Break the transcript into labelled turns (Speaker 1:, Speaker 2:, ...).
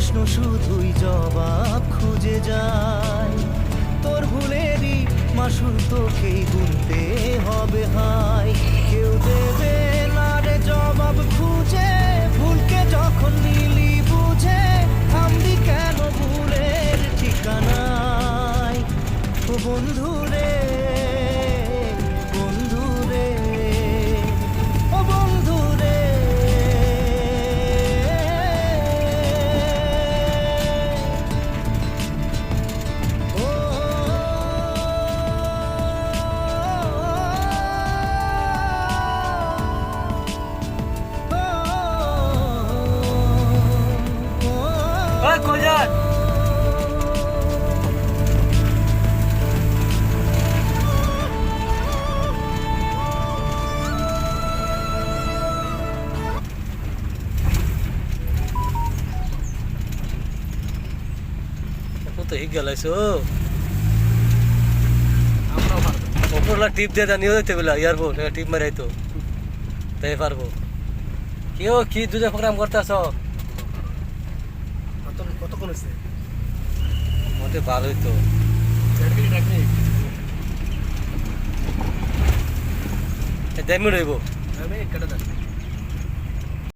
Speaker 1: প্রশ্ন শুধুই জবাব খুঁজে যায়। তোর ভুলেরই মাসুল তোকেই গুনতে হবে হায়। কেউ দেবে না রে জবাব খুঁজে, ভুলকে যখন নিলি বুঝে থামবি কেন ভুলের ঠিকানায়। ও বন্ধু রে, বন্ধু রে, ও বন্ধু রে। ও
Speaker 2: ওই কই যান? কত হিগ গেলাইছো?
Speaker 3: আমরাও পারবো।
Speaker 2: ওপরলা টিপ দিয়ে নিয়ে যেতে বলে এয়ারপোর্ট টিপ মারাই তো তাই পারবো। কেউ কি দুজে প্রোগ্রাম করতেছ?
Speaker 3: কতক্ষণ হয়েছে?
Speaker 2: মতে ভালোই তো।
Speaker 3: 1 মিনিট 1 মিনিট।
Speaker 2: 1 মিনিট হইব।
Speaker 3: আমি কেটে দেন।